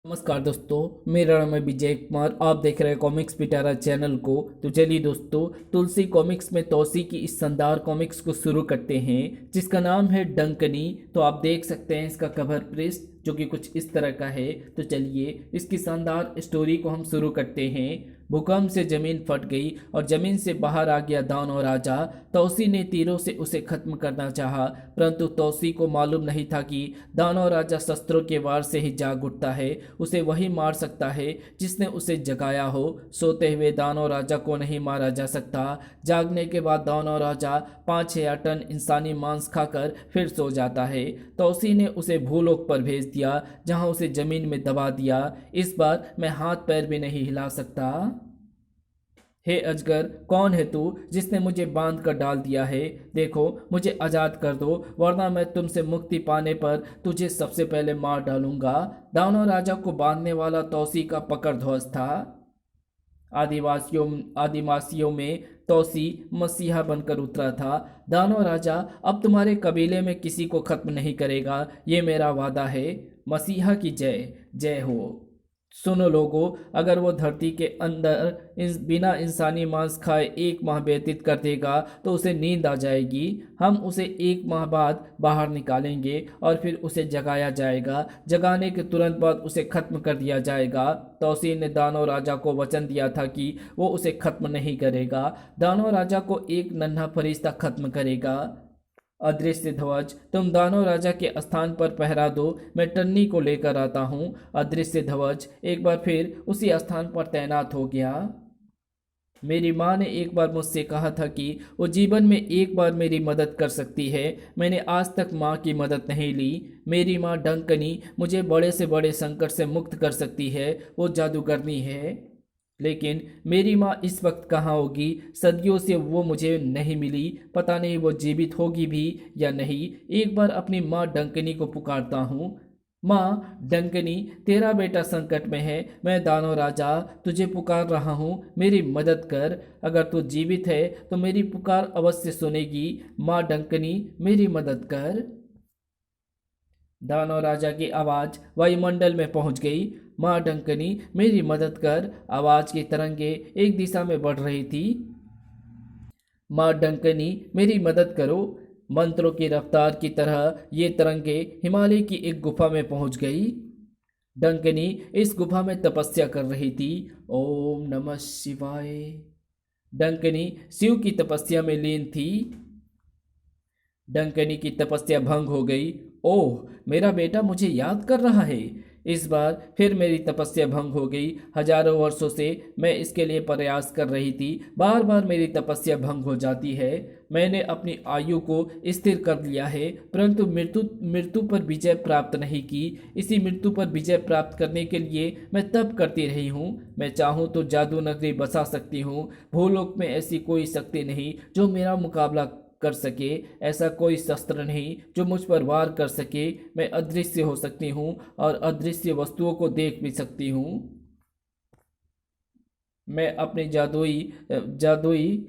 नमस्कार दोस्तों, मेरा नाम है विजय कुमार। आप देख रहे हैं कॉमिक्स पिटारा चैनल को। तो चलिए दोस्तों, तुलसी कॉमिक्स में तौसी की इस शानदार कॉमिक्स को शुरू करते हैं, जिसका नाम है डंकनी। तो आप देख सकते हैं इसका कवर पृष्ठ जो कि कुछ इस तरह का है। तो चलिए इसकी शानदार स्टोरी को हम शुरू करते हैं। भूकंप से जमीन फट गई और जमीन से बाहर आ गया दानव राजा। तौसी ने तीरों से उसे खत्म करना चाहा, परंतु तौसी को मालूम नहीं था कि दानव राजा शस्त्रों के वार से ही जाग उठता है। उसे वही मार सकता है जिसने उसे जगाया हो। सोते हुए दानव राजा को नहीं मारा जा सकता। जागने के बाद दानव राजा 5-6 टन इंसानी मांस खाकर फिर सो जाता है। तौसी ने उसे भूलोक पर भेज दिया, जहां उसे जमीन में दबा दिया। इस बार मैं हाथ पैर भी नहीं हिला सकता। हे अजगर, कौन है तू जिसने मुझे बांध कर डाल दिया है? देखो, मुझे आज़ाद कर दो, वरना मैं तुमसे मुक्ति पाने पर तुझे सबसे पहले मार डालूंगा। दानव राजा को बांधने वाला तौसी का पकड़ ध्वज था। आदिवासियों में तौसी मसीहा बनकर उतरा था। दानव राजा अब तुम्हारे कबीले में किसी को खत्म नहीं करेगा, ये मेरा वादा है। मसीहा की जय जय हो। सुनो लोगो, अगर वो धरती के अंदर बिना इंसानी मांस खाए 1 माह व्यतीत कर देगा तो उसे नींद आ जाएगी। हम उसे 1 माह बाद बाहर निकालेंगे और फिर उसे जगाया जाएगा। जगाने के तुरंत बाद उसे खत्म कर दिया जाएगा। तौसीन ने दानव राजा को वचन दिया था कि वो उसे खत्म नहीं करेगा। दानव राजा को एक नन्हा फरिश्ता खत्म करेगा। अदृश्य ध्वज, तुम दानव राजा के स्थान पर पहरा दो, मैं टन्नी को लेकर आता हूँ। अदृश्य ध्वज एक बार फिर उसी स्थान पर तैनात हो गया। मेरी माँ ने एक बार मुझसे कहा था कि वो जीवन में एक बार मेरी मदद कर सकती है। मैंने आज तक माँ की मदद नहीं ली। मेरी माँ डंकनी मुझे बड़े से बड़े संकट से मुक्त कर सकती है, वो जादूगरनी है। लेकिन मेरी माँ इस वक्त कहाँ होगी? सदियों से वो मुझे नहीं मिली। पता नहीं वो जीवित होगी भी या नहीं। एक बार अपनी माँ डंकनी को पुकारता हूँ। माँ डंकनी, तेरा बेटा संकट में है। मैं दानव राजा तुझे पुकार रहा हूँ, मेरी मदद कर। अगर तू जीवित है तो मेरी पुकार अवश्य सुनेगी। माँ डंकनी, मेरी मदद कर। दानव राजा की आवाज वायुमंडल में पहुंच गई। माँ डंकनी, मेरी मदद कर। आवाज की तरंगे एक दिशा में बढ़ रही थी। माँ डंकनी, मेरी मदद करो। मंत्रों की रफ्तार की तरह ये तरंगे हिमालय की एक गुफा में पहुंच गई। डंकनी इस गुफा में तपस्या कर रही थी। ओम नमः शिवाय। डंकनी शिव की तपस्या में लीन थी। डंकनी की तपस्या भंग हो गई। ओह, मेरा बेटा मुझे याद कर रहा है। इस बार फिर मेरी तपस्या भंग हो गई। हजारों वर्षों से मैं इसके लिए प्रयास कर रही थी, बार बार मेरी तपस्या भंग हो जाती है। मैंने अपनी आयु को स्थिर कर लिया है, परंतु मृत्यु मृत्यु पर विजय प्राप्त नहीं की। इसी मृत्यु पर विजय प्राप्त करने के लिए मैं तप करती रही हूँ। मैं चाहूँ तो जादू नगरी बसा सकती हूँ। भूलोक में ऐसी कोई शक्ति नहीं जो मेरा मुकाबला कर सके। ऐसा कोई शस्त्र नहीं जो मुझ पर वार कर सके। मैं अदृश्य हो सकती हूँ और अदृश्य वस्तुओं को देख भी सकती हूँ। मैं अपनी जादुई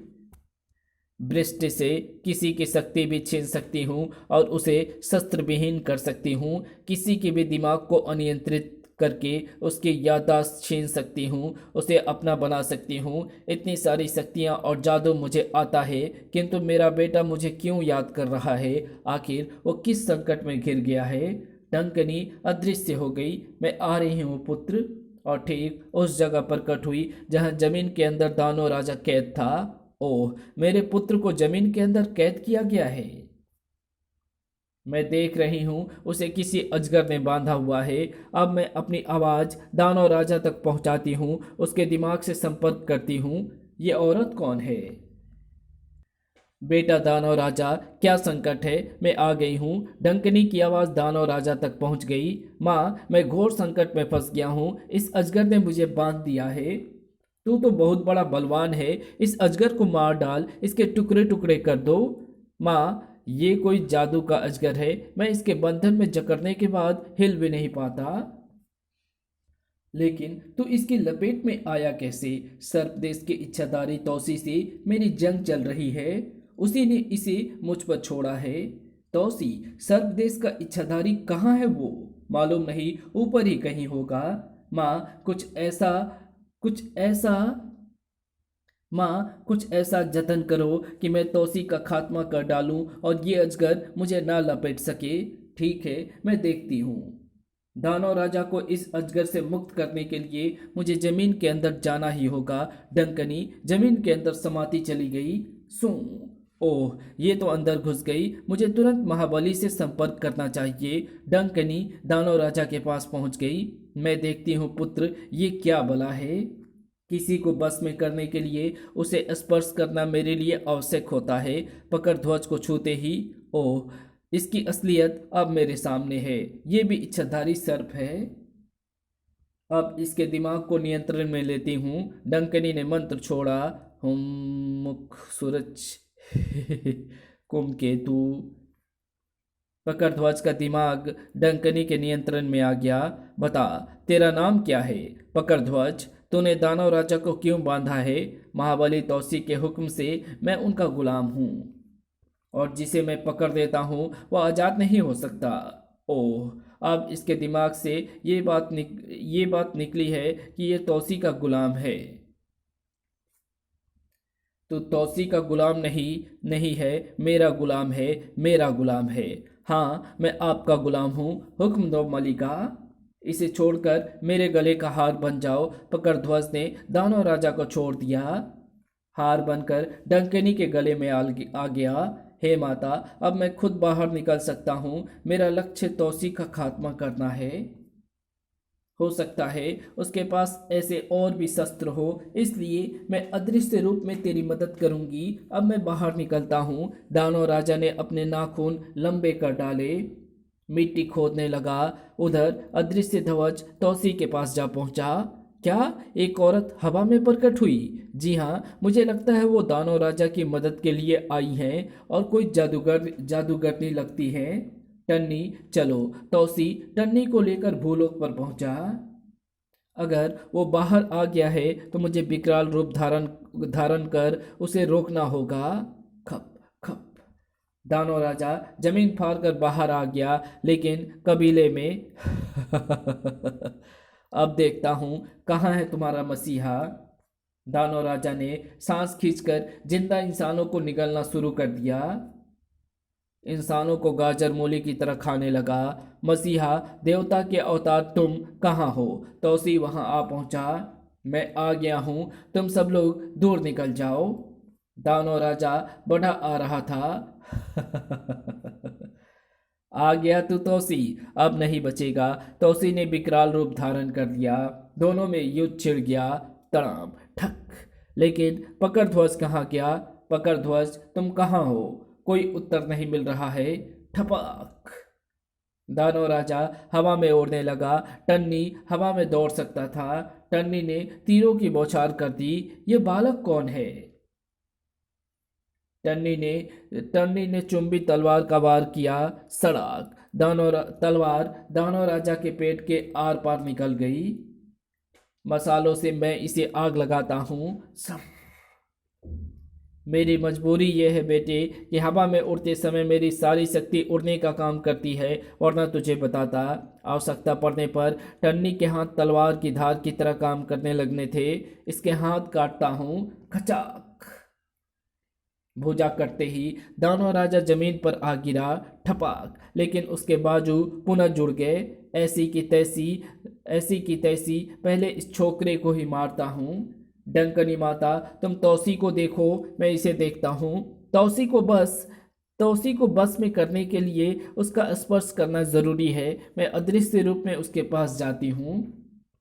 दृष्टि से किसी की शक्ति भी छीन सकती हूँ और उसे शस्त्र विहीन कर सकती हूँ। किसी के भी दिमाग को अनियंत्रित करके उसकी याददाश्त छीन सकती हूँ, उसे अपना बना सकती हूँ। इतनी सारी शक्तियाँ और जादू मुझे आता है, किंतु मेरा बेटा मुझे क्यों याद कर रहा है? आखिर वो किस संकट में घिर गया है? डंकनी अदृश्य हो गई। मैं आ रही हूँ पुत्र। और ठीक उस जगह पर कट हुई जहाँ जमीन के अंदर दानव राजा कैद था। ओह, मेरे पुत्र को जमीन के अंदर कैद किया गया है। मैं देख रही हूँ उसे किसी अजगर ने बांधा हुआ है। अब मैं अपनी आवाज़ दानव राजा तक पहुँचाती हूँ, उसके दिमाग से संपर्क करती हूँ। ये औरत कौन है? बेटा दानव राजा, क्या संकट है? मैं आ गई हूँ। डंकनी की आवाज़ दानव राजा तक पहुँच गई। माँ, मैं घोर संकट में फंस गया हूँ। इस अजगर ने मुझे बांध दिया है। तू तो बहुत बड़ा बलवान है, इस अजगर को मार डाल, इसके टुकड़े टुकड़े कर दो। माँ, ये कोई जादू का अजगर है, मैं इसके बंधन में जकड़ने के बाद हिल भी नहीं पाता। लेकिन तू इसकी लपेट में आया कैसे? सर्पदेश के इच्छाधारी तौसी से मेरी जंग चल रही है, उसी ने इसे मुझ पर छोड़ा है। तौसी, सर्पदेश का इच्छाधारी कहाँ है वो? मालूम नहीं ऊपर ही कहीं होगा। माँ कुछ ऐसा माँ कुछ ऐसा जतन करो कि मैं तौसी का खात्मा कर डालूं और ये अजगर मुझे ना लपेट सके। ठीक है, मैं देखती हूँ। दानव राजा को इस अजगर से मुक्त करने के लिए मुझे जमीन के अंदर जाना ही होगा। डंकनी जमीन के अंदर समाती चली गई। सू ओह, ये तो अंदर घुस गई। मुझे तुरंत महाबली से संपर्क करना चाहिए। डंकनी दानव राजा के पास पहुंच गई। मैं देखती हूँ पुत्र, ये क्या बला है। किसी को बस में करने के लिए उसे स्पर्श करना मेरे लिए आवश्यक होता है। पकड़ ध्वज को छूते ही ओह, इसकी असलियत अब मेरे सामने है। ये भी इच्छाधारी सर्प है। अब इसके दिमाग को नियंत्रण में लेती हूँ। डंकनी ने मंत्र छोड़ा। हुम मुख सूरज कुमकेतु। पकड़ध्वज का दिमाग डंकनी के नियंत्रण में आ गया। बता, तेरा नाम क्या है? पकड़ध्वज, तूने दानव राजा को क्यों बांधा है? महाबली तौसी के हुक्म से मैं उनका गुलाम हूँ, और जिसे मैं पकड़ देता हूँ वह आज़ाद नहीं हो सकता। ओह, अब इसके दिमाग से ये बात निकली है कि ये तौसी का गुलाम है। तो तौसी का गुलाम नहीं है, मेरा गुलाम है, मेरा गुलाम है। हाँ, मैं आपका गुलाम हूँ। हुक्म दो मलिका, इसे छोड़कर मेरे गले का हार बन जाओ। पकड़ध्वज ने दानव राजा को छोड़ दिया। हार बनकर डंकनी के गले में आ गया। हे माता, अब मैं खुद बाहर निकल सकता हूँ। मेरा लक्ष्य तौसी का खात्मा करना है। हो सकता है उसके पास ऐसे और भी शस्त्र हो, इसलिए मैं अदृश्य रूप में तेरी मदद करूंगी। अब मैं बाहर निकलता हूँ। दानव राजा ने अपने नाखून लंबे कर डाले, मिट्टी खोदने लगा। उधर अदृश्य ध्वज तौसी के पास जा पहुंचा। क्या एक औरत हवा में प्रकट हुई? जी हाँ, मुझे लगता है वो दानव राजा की मदद के लिए आई हैं और कोई जादूगरनी लगती है। टन्नी, चलो। तौसी टन्नी को लेकर भूलोक पर पहुंचा। अगर वो बाहर आ गया है तो मुझे विकराल रूप धारण कर उसे रोकना होगा। खप खप। दानव राजा जमीन फाड़ कर बाहर आ गया, लेकिन कबीले में अब देखता हूं कहाँ है तुम्हारा मसीहा। दानव राजा ने सांस खींचकर जिंदा इंसानों को निगलना शुरू कर दिया। इंसानों को गाजर मूली की तरह खाने लगा। मसीहा, देवता के अवतार, तुम कहाँ हो? तौसी वहां आ पहुंचा। मैं आ गया हूं, तुम सब लोग दूर निकल जाओ। दानव राजा बढ़ा आ रहा था। आ गया तू तौसी, अब नहीं बचेगा। तौसी ने विकराल रूप धारण कर लिया। दोनों में युद्ध छिड़ गया। तड़ाम ठक। लेकिन पकड़ध्वज कहाँ गया? पकड़ध्वज, तुम कहाँ हो? कोई उत्तर नहीं मिल रहा है। ठपक। दानव राजा हवा में उड़ने लगा। टन्नी हवा में दौड़ सकता था। टन्नी ने तीरों की बौछार कर दी। ये बालक कौन है? टन्नी ने चुंबी तलवार का वार किया। सड़ाक। तलवार दानव राजा के पेट के आर पार निकल गई। मसालों से मैं इसे आग लगाता हूँ। मेरी मजबूरी यह है बेटे कि हवा में उड़ते समय मेरी सारी शक्ति उड़ने का काम करती है, वरना तुझे बताता। आवश्यकता पड़ने पर टन्नी के हाथ तलवार की धार की तरह काम करने लगने थे। इसके हाथ काटता हूँ। खचाक। भुजा करते ही दानव राजा जमीन पर आ गिरा। ठपाक। लेकिन उसके बाजू पुनः जुड़ गए। ऐसी की तैसी पहले इस छोकरे को ही मारता हूँ। डंकनी माता, तुम तौसी को देखो, मैं इसे देखता हूँ। तौसी को बस में करने के लिए उसका स्पर्श करना जरूरी है। मैं अदृश्य रूप में उसके पास जाती हूँ।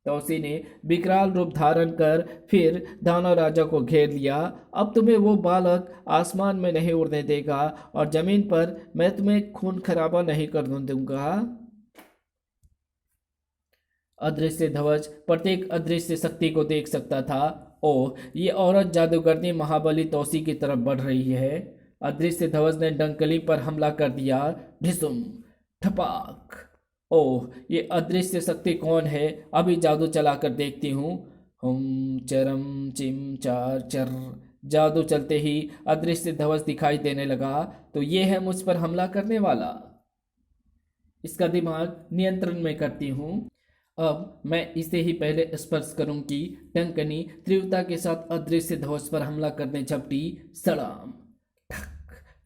तौसी ने विकराल रूप धारण कर फिर दानव राजा को घेर लिया। अब तुम्हें वो बालक आसमान में नहीं उड़ने देगा और जमीन पर मैं तुम्हें खून खराबा नहीं करने दूंगा। अदृश्य ध्वज प्रत्येक अदृश्य शक्ति को देख सकता था। ओह, ये औरत जादूगरनी महाबली तौसी की तरफ बढ़ रही है। अदृश्य ध्वज ने डंकली पर हमला कर दिया। ढिसुम। ठपाक। ओह, ये अदृश्य शक्ति कौन है? अभी जादू चलाकर देखती हूँ। हम चरम चिम चार चर। जादू चलते ही अदृश्य ध्वज दिखाई देने लगा। तो ये है मुझ पर हमला करने वाला। इसका दिमाग नियंत्रण में करती हूँ। अब मैं इसे ही पहले स्पर्श करूंगी। डंकनी तीव्रता के साथ अदृश्य ध्वज पर हमला करने झपटी। सलाम।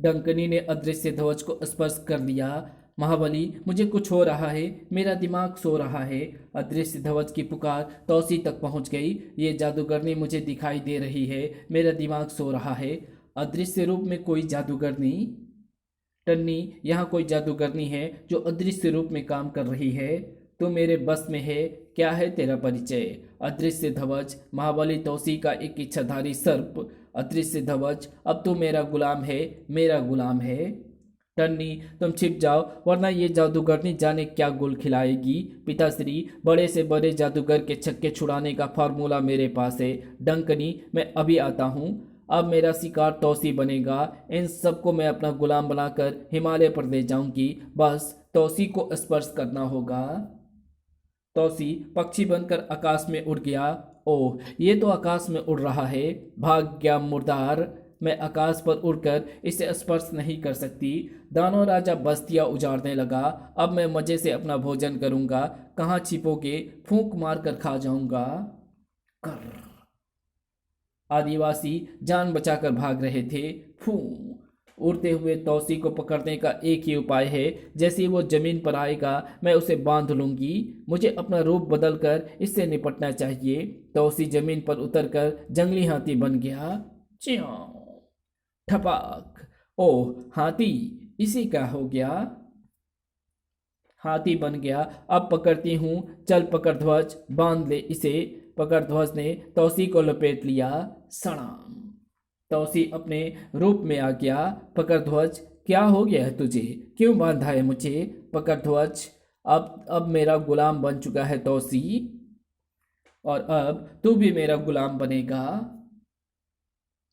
डंकनी ने अदृश्य ध्वज को स्पर्श कर लिया। महाबली, मुझे कुछ हो रहा है, मेरा दिमाग सो रहा है। अदृश्य ध्वज की पुकार तौसी तक पहुंच गई। ये जादूगरनी मुझे दिखाई दे रही है, मेरा दिमाग सो रहा है। अदृश्य रूप में कोई जादूगरनी? टन्नी, यहाँ कोई जादूगरनी है जो अदृश्य रूप में काम कर रही है। तू मेरे बस में है, क्या है तेरा परिचय? अदृश्य ध्वज, महाबली तौसी का एक इच्छाधारी सर्प। अदृश्य ध्वज, अब तू मेरा गुलाम है, मेरा गुलाम है। टन्नी, तुम छिप जाओ, वरना ये जादूगरनी जाने क्या गुल खिलाएगी। पिताश्री, बड़े से बड़े जादूगर के छक्के छुड़ाने का फार्मूला मेरे पास है। डंकनी, मैं अभी आता हूँ। अब मेरा शिकार तौसी बनेगा। इन सबको मैं अपना गुलाम बनाकर हिमालय पर ले जाऊंगी। बस तौसी को स्पर्श करना होगा। तौसी पक्षी बनकर आकाश में उड़ गया। ओह, ये तो आकाश में उड़ रहा है। भाग गया मुर्दार, मैं आकाश पर उड़कर इसे स्पर्श नहीं कर सकती। दानव राजा बस्तियां उजाड़ने लगा। अब मैं मजे से अपना भोजन करूंगा। कहाँ छिपोगे? फूंक मार कर खा जाऊंगा। कर। आदिवासी जान बचाकर भाग रहे थे। फू। उड़ते हुए तौसी को पकड़ने का एक ही उपाय है, जैसे ही वो जमीन पर आएगा मैं उसे बांध लूंगी। मुझे अपना रूप बदलकर इससे निपटना चाहिए। तौसी जमीन पर उतरकर जंगली हाथी बन गया। च्याऊ। ठपाक। ओह, हाथी, इसी का हो गया। हाथी बन गया। अब पकड़ती हूँ, चल पकड़ ध्वज, बांध ले इसे। पकड़ ध्वज ने तौसी को लपेट लिया। सड़ाम। तौसी अपने रूप में आ गया। पकड़ ध्वज, क्या हो गया है तुझे? क्यों बांधा है मुझे? पकड़ ध्वज, अब मेरा गुलाम बन चुका है तौसी, और अब तू भी मेरा गुलाम बनेगा।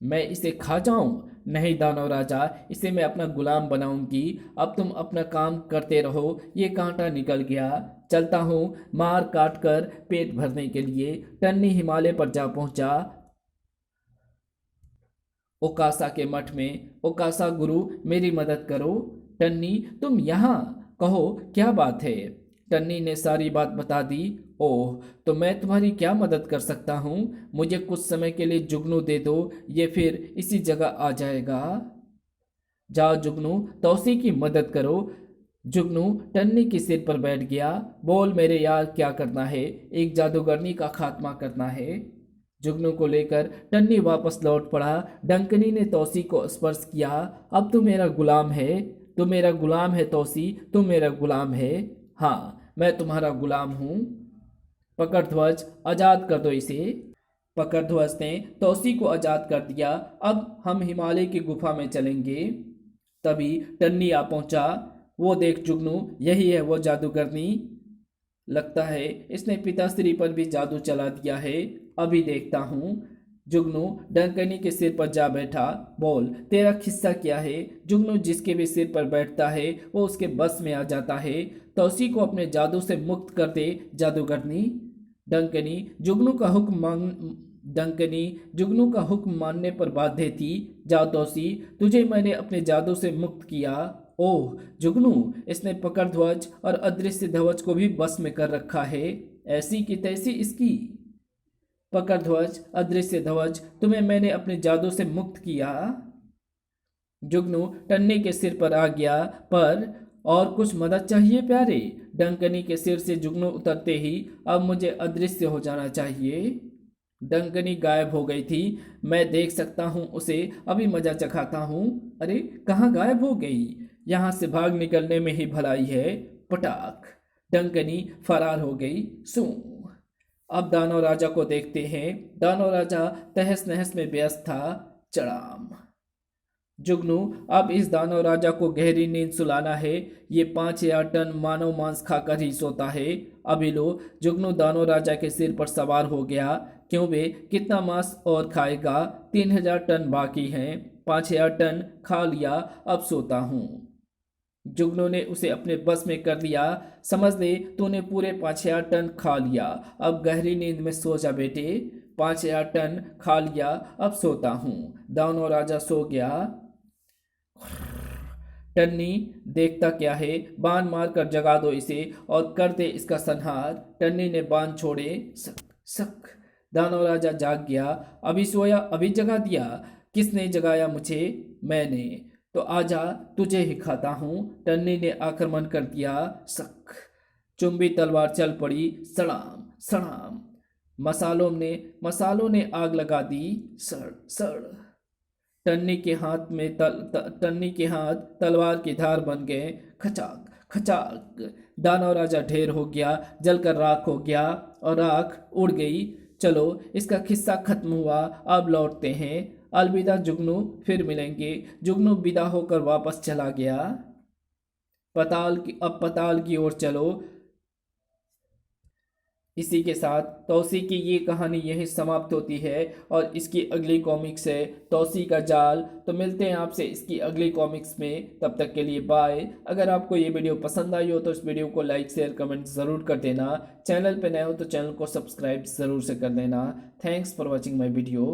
मैं इसे खा जाऊं? नहीं दानव राजा, इसे मैं अपना गुलाम बनाऊंगी। अब तुम अपना काम करते रहो। ये कांटा निकल गया, चलता हूँ मार काट कर पेट भरने के लिए। टन्नी हिमालय पर जा पहुंचा। ओकासा के मठ में। ओकासा गुरु, मेरी मदद करो। टन्नी, तुम यहाँ? कहो क्या बात है? टन्नी ने सारी बात बता दी। ओह, तो मैं तुम्हारी क्या मदद कर सकता हूँ? मुझे कुछ समय के लिए जुगनू दे दो, ये फिर इसी जगह आ जाएगा। जाओ जुगनू, तौसी की मदद करो। जुगनू टन्नी के सिर पर बैठ गया। बोल मेरे यार, क्या करना है? एक जादूगरनी का खात्मा करना है। जुगनू को लेकर टन्नी वापस लौट पड़ा। डंकनी ने तौसी को स्पर्श किया। अब तू मेरा गुलाम है, तू मेरा गुलाम है तौसी, तू मेरा गुलाम है। हाँ, मैं तुम्हारा गुलाम हूँ। पकड़ ध्वज, आजाद कर दो इसे। पकड़ ध्वज ने तौसी को आजाद कर दिया। अब हम हिमालय की गुफा में चलेंगे। तभी टन्नी आ पहुंचा। वो देख जुगनू, यही है वो जादूगरनी। लगता है इसने पिताश्री पर भी जादू चला दिया है। अभी देखता हूँ। जुगनू डंकनी के सिर पर जा बैठा। बोल, तेरा किस्सा क्या है? जुगनू जिसके भी सिर पर बैठता है वो उसके बस में आ जाता है। तौसी को अपने जादू से मुक्त कर दे जादूगरनी। डंकनी जुगनू का हुक्म मांग डंकनी जुगनू का हुक्म मानने पर बाध्य थी। जा तौसी, तुझे मैंने अपने जादू से मुक्त किया। ओह जुगनू, इसने पकड़ ध्वज और अदृश्य ध्वज को भी बस में कर रखा है। ऐसी की तैसी इसकी। पकड़ ध्वज, अदृश्य ध्वज, तुम्हें मैंने अपने जादू से मुक्त किया। जुगनू टन्नी के सिर पर आ गया। पर और कुछ मदद चाहिए प्यारे? डंकनी के सिर से जुगनू उतरते ही अब मुझे अदृश्य हो जाना चाहिए। डंकनी गायब हो गई थी। मैं देख सकता हूँ उसे, अभी मजा चखाता हूँ। अरे कहाँ गायब हो गई? यहाँ से भाग निकलने में ही भलाई है। पटाख, डंकनी फरार हो गई। सू। अब दानव राजा को देखते हैं। दानव राजा तहस नहस में व्यस्त था। चड़ाम। जुगनू, अब इस दानव राजा को गहरी नींद सुलाना है। ये 5000 टन मानव मांस खाकर ही सोता है। अभी लो। जुगनू दानव राजा के सिर पर सवार हो गया। क्यों बे, कितना मांस और खाएगा? 3000 टन बाकी हैं। 5000 टन खा लिया, अब सोता हूँ। जुगनू ने उसे अपने बस में कर लिया। समझ ले, तूने पूरे 5000 टन खा लिया। अब गहरी नींद में सो जा बेटे। 5000 टन खा लिया, अब सोता हूँ। दानव राजा सो गया। टन्नी देखता क्या है, बाण मारकर जगा दो इसे और कर दे इसका संहार। टन्नी ने बाण छोड़े, सक सक। दानव राजा जाग गया। अभी सोया अभी जगा दिया। किसने जगाया मुझे? मैंने। तो आजा, तुझे ही खाता हूं। टन्नी ने आक्रमण कर दिया, सक। चुंबी तलवार चल पड़ी, सड़ाम सड़ाम। मसालों ने आग लगा दी, सड़ सड़। टन्नी के हाथ तलवार की धार बन गए, खचाक खचाक। दानव राजा ढेर हो गया, जलकर राख हो गया और राख उड़ गई। चलो, इसका किस्सा खत्म हुआ, अब लौटते हैं। अलविदा जुगनू, फिर मिलेंगे। जुगनू विदा होकर वापस चला गया। पताल की ओर चलो। इसी के साथ तौसी की ये कहानी यहीं समाप्त होती है और इसकी अगली कॉमिक्स है तौसी का जाल। तो मिलते हैं आपसे इसकी अगली कॉमिक्स में, तब तक के लिए बाय। अगर आपको ये वीडियो पसंद आई हो तो इस वीडियो को लाइक शेयर कमेंट ज़रूर कर देना। चैनल पे नए हो तो चैनल को सब्सक्राइब ज़रूर से कर देना। Thanks for watching my video.